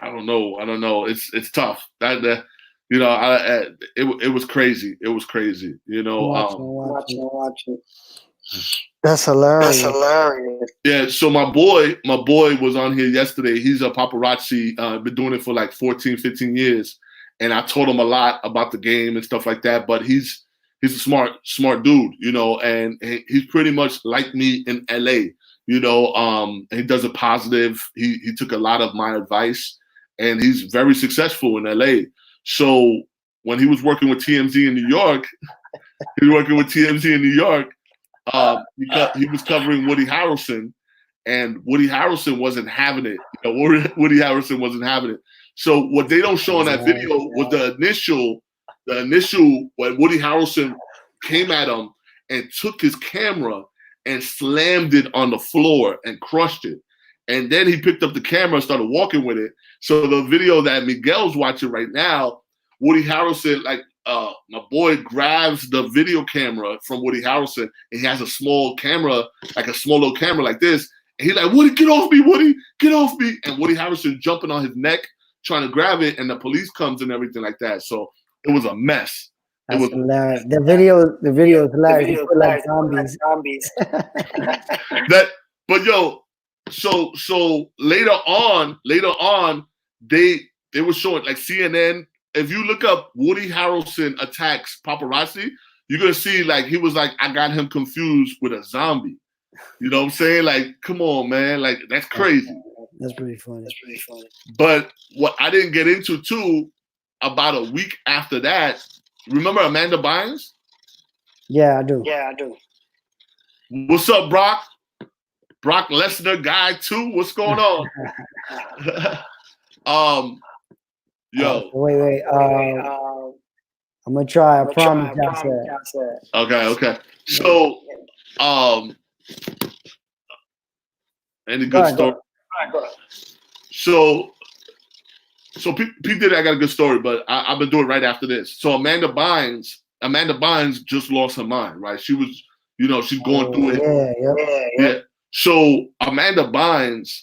I don't know. It's tough. It was crazy. It was crazy. Watch it. That's hilarious. Yeah, so my boy was on here yesterday. He's a paparazzi, been doing it for like 14, 15 years. And I told him a lot about the game and stuff like that. But he's a smart dude, and he's pretty much like me in LA, he does it positive. He took a lot of my advice, and he's very successful in LA. So when he was working with TMZ in New York, he was covering Woody Harrelson, and Woody Harrelson wasn't having it. Woody Harrelson wasn't having it. So what they don't show in that video was the initial when Woody Harrelson came at him and took his camera and slammed it on the floor and crushed it. And then he picked up the camera and started walking with it. So the video that Miguel's watching right now, Woody Harrelson, my boy grabs the video camera from Woody Harrelson, and he has a small camera, like a small little camera like this. And he's like, Woody, get off me, Woody, get off me. And Woody Harrelson jumping on his neck, trying to grab it, and the police comes and everything like that. So it was a mess. That's hilarious. The video is hilarious. Like zombies. But so later on, they were showing like CNN. If you look up Woody Harrelson attacks paparazzi, you're gonna see like he was like, I got him confused with a zombie. You know what I'm saying? Like, come on, man. Like, that's crazy. That's pretty funny. But what I didn't get into too, about a week after that, remember Amanda Bynes? Yeah, I do. What's up, Brock? Brock Lesnar guy too? What's going on? Wait. I'm gonna try. I promise. Okay. So, any good story? So Pete did. I got a good story, but I've been doing it right after this. So Amanda Bynes just lost her mind, right? She was, she's going through it. Yeah. So Amanda Bynes,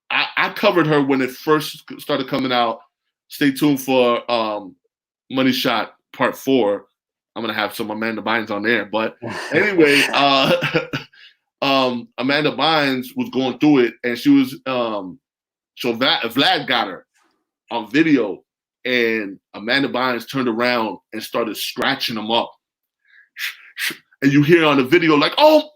I covered her when it first started coming out. Stay tuned for Money Shot Part 4. I'm gonna have some Amanda Bynes on there. But anyway, Amanda Bynes was going through it, and she was so Vlad got her on video, and Amanda Bynes turned around and started scratching him up. And you hear on the video like, oh,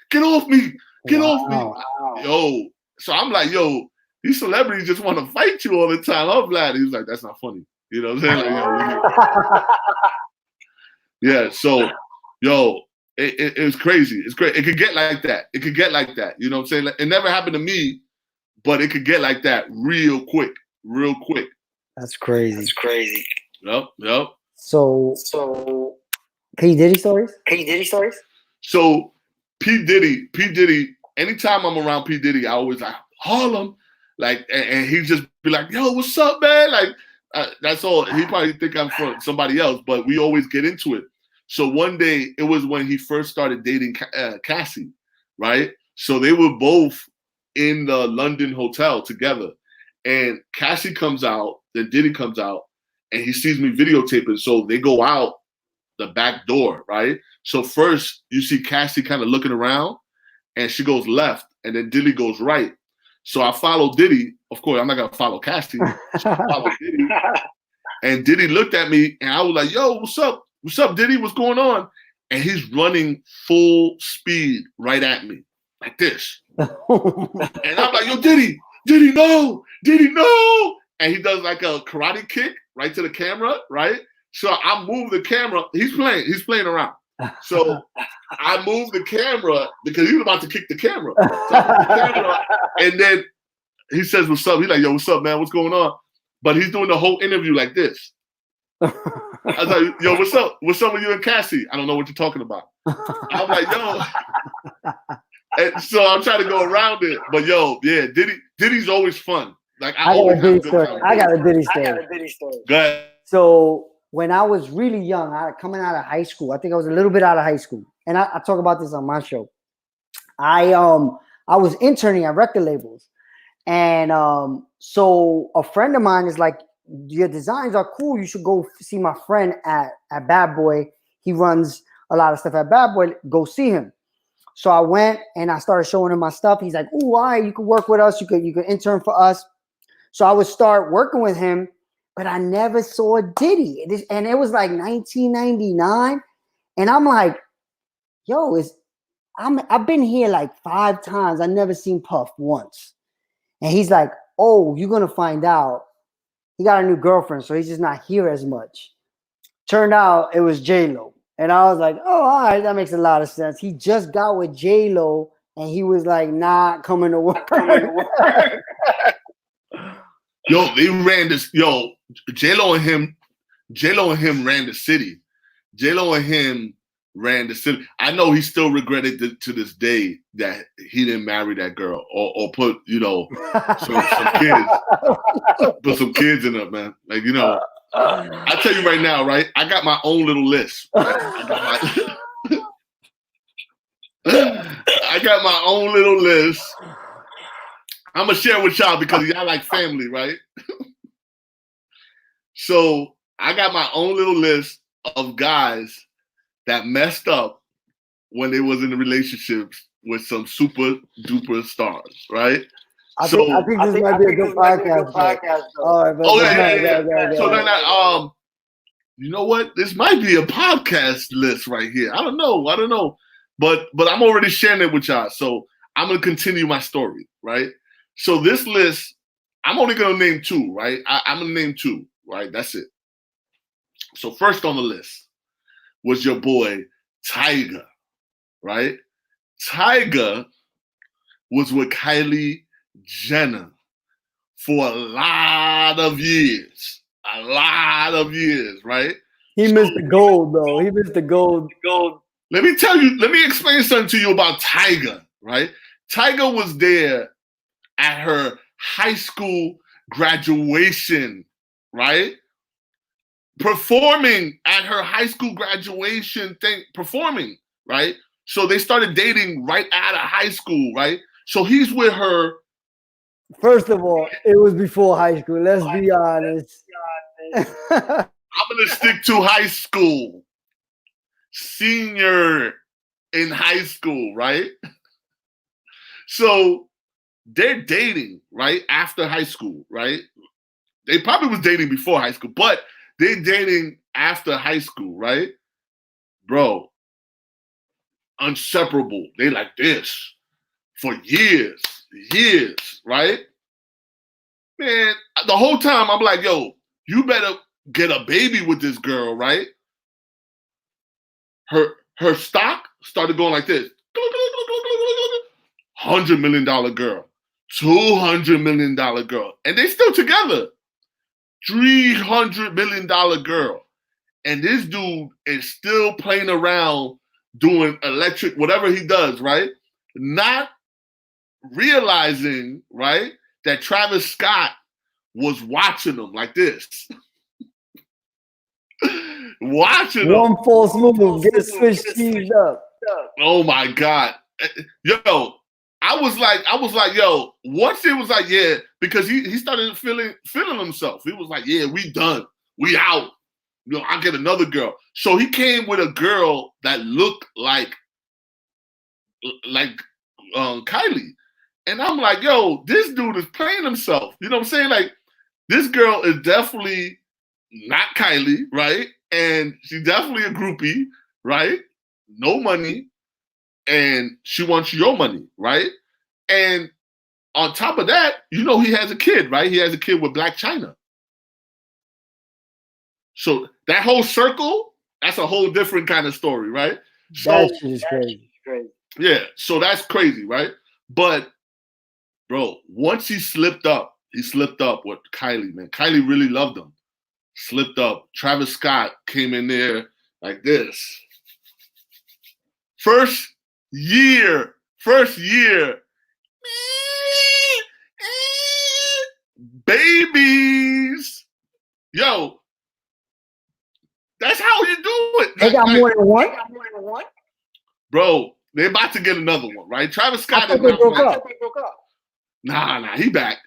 get off me. Yo. So I'm like, yo, these celebrities just want to fight you all the time. I'm glad. He was like, that's not funny. You know what I'm saying? Like, yeah. So, it was crazy. It's great. It could get like that. You know what I'm saying? Like, it never happened to me, but it could get like that real quick. That's crazy. Yep. So P. Diddy stories? So P. Diddy, anytime I'm around P. Diddy, I always like, Harlem. Like, and he just be like, yo, what's up, man? Like, that's all. He probably think I'm from somebody else, but we always get into it. So one day, it was when he first started dating Cassie, right? So they were both in the London hotel together. And Cassie comes out, then Diddy comes out, and he sees me videotaping. So they go out the back door, right? So first, you see Cassie kind of looking around, and she goes left, and then Diddy goes right. So I follow Diddy. Of course, I'm not going to follow Cassie. So I follow Diddy. And Diddy looked at me, and I was like, yo, what's up? What's up, Diddy? What's going on? And he's running full speed right at me, like this. And I'm like, yo, Diddy, did he know? Did he know? And he does like a karate kick right to the camera, right? So I move the camera. He's playing around. So I move the camera because he was about to kick the camera. So I move the camera, and then he says, "What's up?" He's like, "Yo, what's up, man? What's going on?" But he's doing the whole interview like this. I was like, "Yo, what's up? What's up with you and Cassie?" I don't know what you're talking about. I'm like, "Yo." And so I'm trying to go around it, but yo, yeah, Diddy's always fun. Like I got always a Diddy have a good story. time. I got a Diddy story. Go ahead. So when I was really young, coming out of high school, I think I was a little bit out of high school, and I talk about this on my show. I was interning at record labels, and so a friend of mine is like, "Your designs are cool. You should go see my friend at Bad Boy. He runs a lot of stuff at Bad Boy. Go see him." So I went and I started showing him my stuff. He's like, "Ooh, all right, you can work with us. You could intern for us." So I would start working with him, but I never saw Diddy. And it was like 1999. And I'm like, yo, I've been here like 5 times. I never seen Puff once. And he's like, "Oh, you're gonna find out. He got a new girlfriend, so he's just not here as much." Turned out it was J-Lo. And I was like, "Oh, all right, that makes a lot of sense." He just got with J-Lo, and he was like, not coming to work. Yo, they ran this. Yo, J-Lo and him ran the city. J-Lo and him ran the city. I know he still regretted to this day that he didn't marry that girl or put, some kids, put some kids in her, man. Like, I tell you right now, right? I got my own little list. Right? I got my own little list. I'm gonna share with y'all because y'all like family, right? So I got my own little list of guys that messed up when they was in relationships with some super duper stars, right? I think this might be a good podcast. All right, oh yeah. So then you know what? This might be a podcast list right here. I don't know. But I'm already sharing it with y'all. So I'm gonna continue my story, right? So this list, I'm only gonna name 2, right? I'm gonna name 2, right? That's it. So first on the list was your boy Tyga, right? Tyga was with Kylie Jenner for a lot of years. Right? He missed the gold, though. He missed the gold. Let me explain something to you about Tyga, right? Tyga was there at her high school graduation, right? Performing at her high school graduation thing, performing, right? So they started dating right out of high school, right? So he's with her. First of all, it was before high school. Let's be honest. I'm gonna stick to high school. Senior in high school, right? So they're dating, right? After high school, right? They probably was dating before high school, but they're dating after high school, right? Bro, inseparable. They like this for years, right? Man, the whole time I'm like, yo, you better get a baby with this girl, right? Her stock started going like this. $100 million girl, $200 million girl, and they still together. $300 million girl, and this dude is still playing around doing electric, whatever he does, right? Not realizing, right, that Travis Scott was watching him like this. Watching him. One false move, get switched cheesed up. Oh my God. Yo, I was like, yo, once it was like, yeah, because he started feeling himself. He was like, yeah, we done. We out. I'll get another girl. So he came with a girl that looked like Kylie. And I'm like, yo, this dude is playing himself. You know what I'm saying? Like, this girl is definitely not Kylie, right? And she's definitely a groupie, right? No money. And she wants your money, right? And on top of that, you know he has a kid, right? He has a kid with Black China. So that whole circle, that's a whole different kind of story, right? So that shit is crazy. Yeah, so that's crazy, right? But bro, once he slipped up with Kylie, man. Kylie really loved him. Slipped up. Travis Scott came in there like this. First year. Babies. Yo, that's how you do it. They got more than one? Bro, they're about to get another one, right? Travis Scott I thought they broke up. Nah, he back.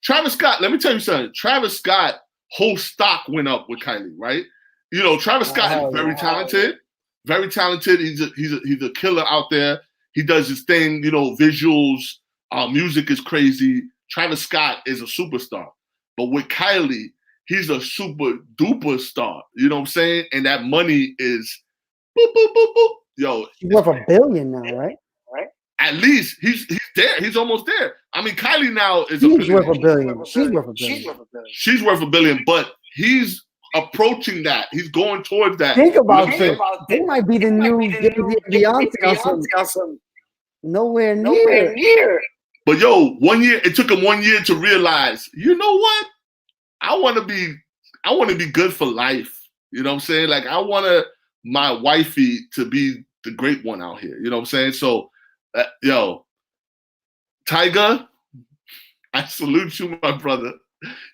Travis Scott, let me tell you something. Travis Scott, whole stock went up with Kylie, right? You know, Travis Scott is very talented. Very talented. He's a killer out there. He does his thing, you know, visuals, music is crazy. Travis Scott is a superstar. But with Kylie, he's a super duper star. You know what I'm saying? And that money is boop, boop, boop, boop. Yo. He's worth $1 billion now, right? At least he's there. He's almost there. I mean, Kylie now is worth $1 billion. She's worth $1 billion. She's worth $1 billion, but he's approaching that. He's going towards that. Think about it. They might be the new Beyonce or something. Nowhere near. But yo, it took him 1 year to realize, you know what? I want to be good for life. You know what I'm saying? Like I want my wifey to be the great one out here. You know what I'm saying? So, yo, Tiger, I salute you, my brother.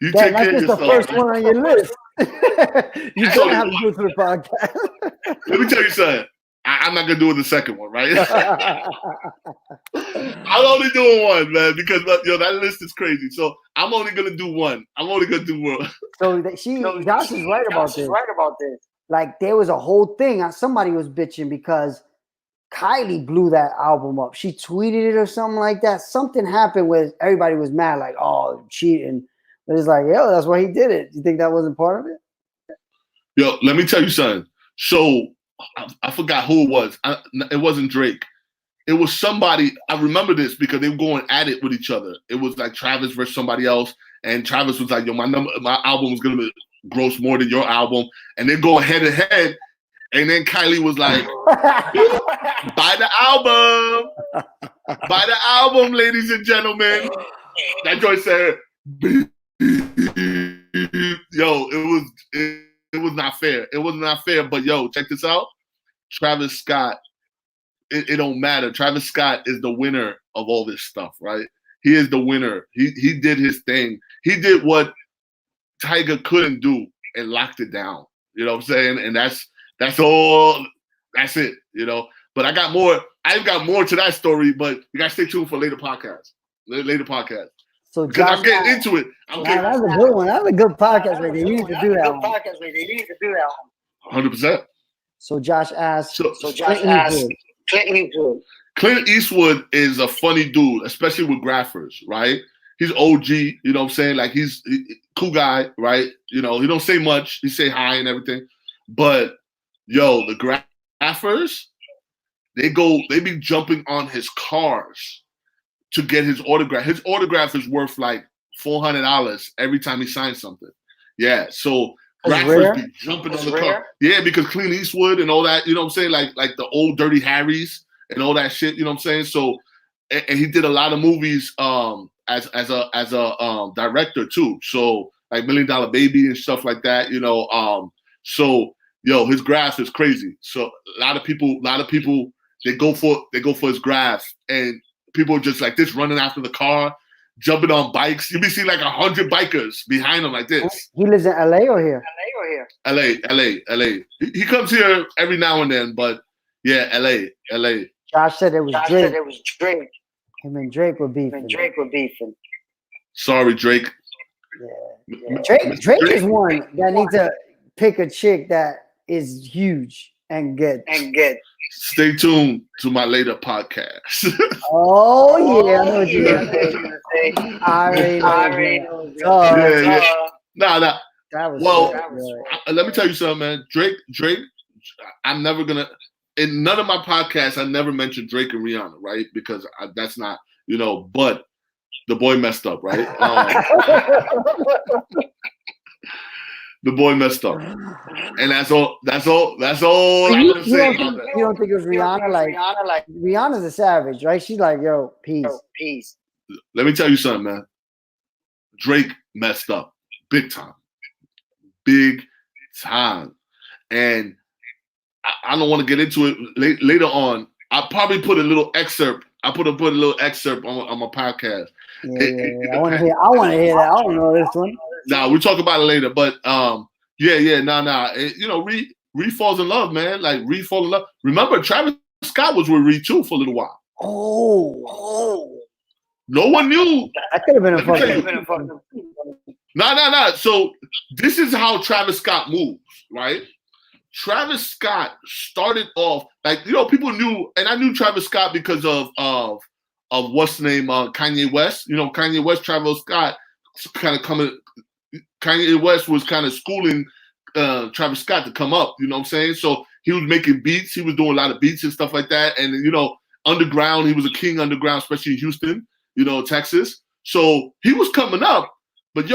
You take care of yourself. That's the first one on your list. You don't have to do it for the podcast. Let me tell you something. I'm not gonna do it the second one, right? I'm only doing one, man, because that list is crazy. So I'm only gonna do one. So Josh is right about this. Like there was a whole thing. Somebody was bitching because Kylie blew that album up. She tweeted it or something like that. Something happened where everybody was mad, like, oh, cheating. But it's like, yo, that's why he did it. You think that wasn't part of it? Yo, let me tell you something. So I forgot who it was. It wasn't Drake. It was somebody. I remember this because they were going at it with each other. It was like Travis versus somebody else, and Travis was like, "Yo, my album was gonna gross more than your album," and they go head to head. And then Kylie was like, "Buy the album, ladies and gentlemen." That joint said, "Yo, it was not fair. It was not fair." But yo, check this out. Travis Scott, it don't matter. Travis Scott is the winner of all this stuff, right? He is the winner. He did his thing. He did what Tiger couldn't do and locked it down. You know what I'm saying? And that's all. That's it. You know. But I've got more to that story. But you gotta stay tuned for later podcast. So because I'm getting into it. That's a good one. That's a good podcast. Right? They need to do that one. 100%. So Josh asked. Clint Eastwood is a funny dude, especially with graphers, right? He's OG, you know what I'm saying? Like he's cool guy, right? You know, he don't say much. He say hi and everything. But yo, the graphers, they be jumping on his cars to get his autograph. His autograph is worth like $400 every time he signs something. Yeah, so graphers be jumping on the car. Yeah, because Clint Eastwood and all that, you know what I'm saying? Like the old Dirty Harrys and all that shit, you know what I'm saying? So, and he did a lot of movies as a director too. So like $1 Million Baby and stuff like that, you know. So yo, his graph is crazy. So a lot of people they go for his graph, and people are just like this running after the car, jumping on bikes. You be seeing like 100 bikers behind him like this. He lives in LA or here? LA. He comes here every now and then, but yeah, LA. Josh said it was Drake. Him and Drake were beefing. Sorry, Drake. Yeah. Drake is one that needs to pick a chick that is huge and good. Stay tuned to my later podcast. Oh yeah, I know what you're gonna say. I already know. Yeah. Nah. That was let me tell you something, man. Drake. I'm never gonna. In none of my podcasts, I never mentioned Drake and Rihanna, right? Because that's not. but the boy messed up, right? The boy messed up, and that's all. That's all. That's all I'm gonna say. You don't think it was Rihanna? Like Rihanna's a savage, right? She's like, yo, peace. Let me tell you something, man. Drake messed up big time, and I don't want to get into it later on. I probably put a little excerpt. I put a little excerpt on my podcast. Yeah. I want to hear that. I don't know this one. Nah, we'll talk about it later. But nah. Reed falls in love, man. Like Reed falls in love. Remember, Travis Scott was with Reed too for a little while. Oh. No one knew. That could have been a fucking. Nah. So this is how Travis Scott moves, right? Travis Scott started off like people knew, and I knew Travis Scott because of what's the name, Kanye West. Kanye West, Travis Scott kind of coming. Kanye West was kind of schooling Travis Scott to come up. You know what I'm saying? So he was making beats. He was doing a lot of beats and stuff like that. And underground, he was a king underground, especially in Houston, Texas. So he was coming up. But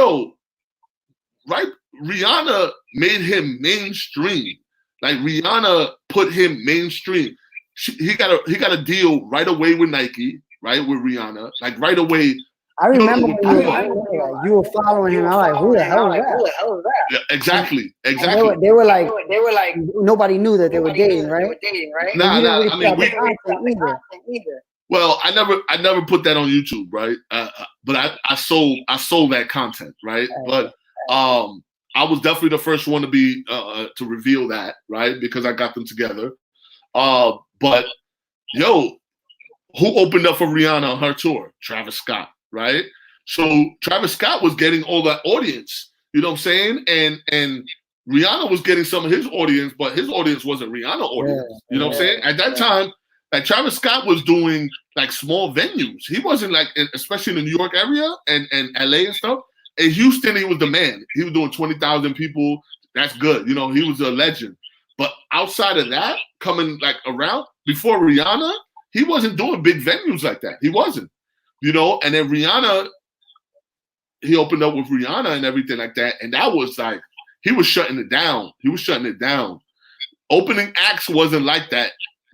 right? Rihanna made him mainstream. Like Rihanna put him mainstream. He got a deal right away with Nike, right? With Rihanna, like right away. I remember you were following him. I'm like, who the hell is that? Yeah, exactly. They were like, nobody knew that they were dating, right? Nah. Well, I never put that on YouTube, right? But I sold that content, right? But I was definitely the first one to be to reveal that, right? Because I got them together. But who opened up for Rihanna on her tour? Travis Scott, right? So Travis Scott was getting all that audience, you know what I'm saying? And Rihanna was getting some of his audience, but his audience wasn't Rihanna audience. You know what I'm saying? At that time, like Travis Scott was doing like small venues. He wasn't like, especially in the New York area and LA and stuff. In Houston, he was the man. He was doing 20,000 people. That's good. He was a legend. But outside of that, coming like around before Rihanna, he wasn't doing big venues like that. He wasn't, and then Rihanna, he opened up with Rihanna and everything like that. And that was like, he was shutting it down. Opening acts wasn't like that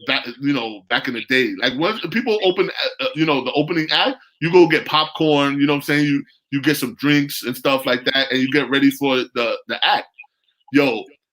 back in the day. Like once people open, the opening act, you go get popcorn, you know what I'm saying? You get some drinks and stuff like that, and you get ready for the act.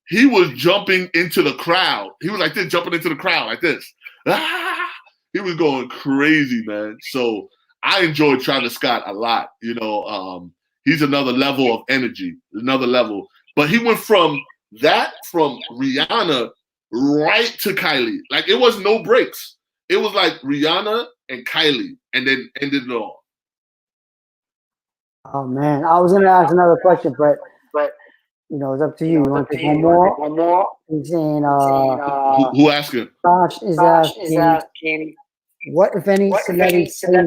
He was jumping into the crowd. He was like this, jumping into the crowd like this. Ah! He was going crazy, man. So I enjoyed Travis Scott a lot. He's another level of energy, another level. But he went from Rihanna right to Kylie. Like it was no breaks. It was like Rihanna and Kylie, and then ended it all. Oh man, I was gonna ask another question, but it's up to you. You want to take one more? He's saying, who asking? Josh is asking, what if any celebrity phone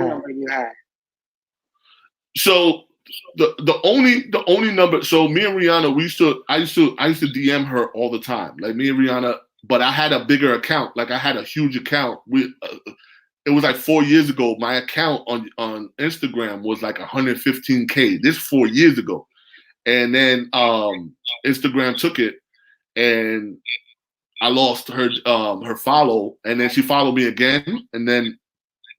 number you had? So the only number. So me and Rihanna, I used to DM her all the time. Like me and Rihanna, but I had a bigger account. Like I had a huge account with. It was like 4 years ago. My account on Instagram was like 115K. This 4 years ago, and then Instagram took it, and I lost her follow, and then she followed me again, and then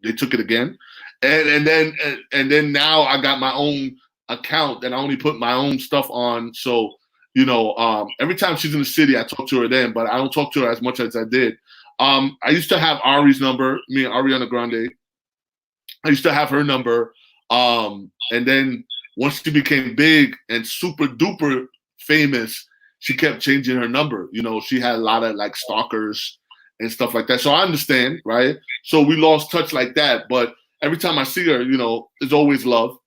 they took it again, and then now I got my own account, and I only put my own stuff on. So every time she's in the city, I talk to her then, but I don't talk to her as much as I did. I used to have Ari's number, me and Ariana Grande. I used to have her number. And then once she became big and super duper famous, she kept changing her number. She had a lot of like stalkers and stuff like that. So I understand, right? So we lost touch like that. But every time I see her, it's always love.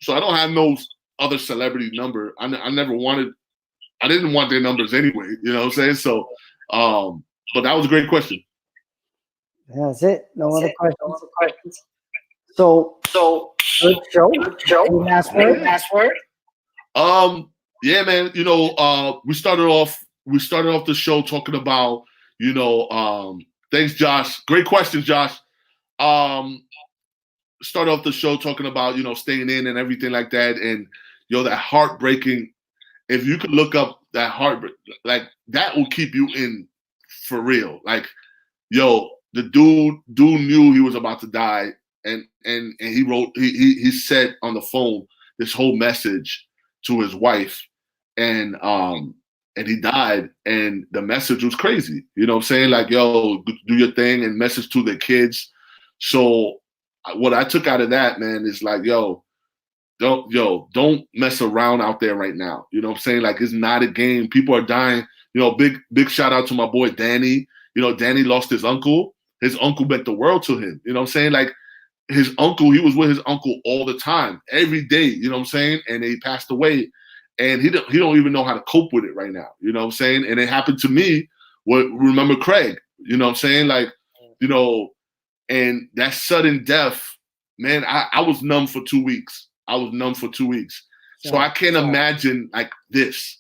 So I don't have no other celebrity number. I didn't want their numbers anyway. You know what I'm saying? So, but that was a great question. Yeah, that's it. No other questions. So good show. Any last word? Yeah, man. We started off the show talking about, thanks, Josh. Great question, Josh. started off the show talking about, staying in and everything like that. And, that heartbreaking, if you could look up that heartbreak, like that will keep you in for real. Like, the dude knew he was about to die. And he wrote, he said on the phone this whole message to his wife, and he died. And the message was crazy. You know what I'm saying? Like, do your thing, and message to the kids. So what I took out of that, man, is like, don't mess around out there right now. You know what I'm saying? Like, it's not a game. People are dying. Big shout out to my boy Danny. Danny lost his uncle. His uncle meant the world to him. You know what I'm saying? Like, his uncle, he was with his uncle all the time, every day. You know what I'm saying? And he passed away, and he don't even know how to cope with it right now. You know what I'm saying? And it happened to me. Remember Craig? You know what I'm saying? Like, and that sudden death, man, I was numb for 2 weeks. So I can't imagine like this,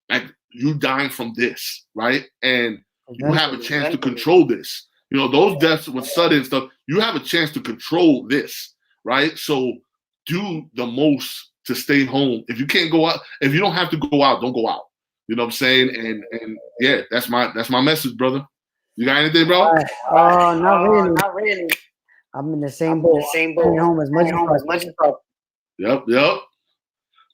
like you dying from this, right? And you have a chance to control this. Those deaths with sudden stuff, you have a chance to control this, right? So do the most to stay home. If you can't go out, if you don't have to go out, don't go out. You know what I'm saying? And yeah, that's my message, brother. You got anything, bro? Not really. I'm in the same boat. Staying home as much as possible. Yep.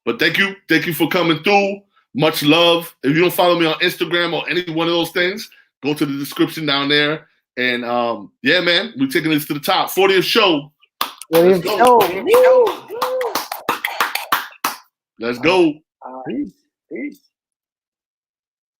But thank you for coming through. Much love. If you don't follow me on Instagram or any one of those things, go to the description down there. And yeah, man, we're taking this to the top. 40th show. Let's go. Let's go. Peace.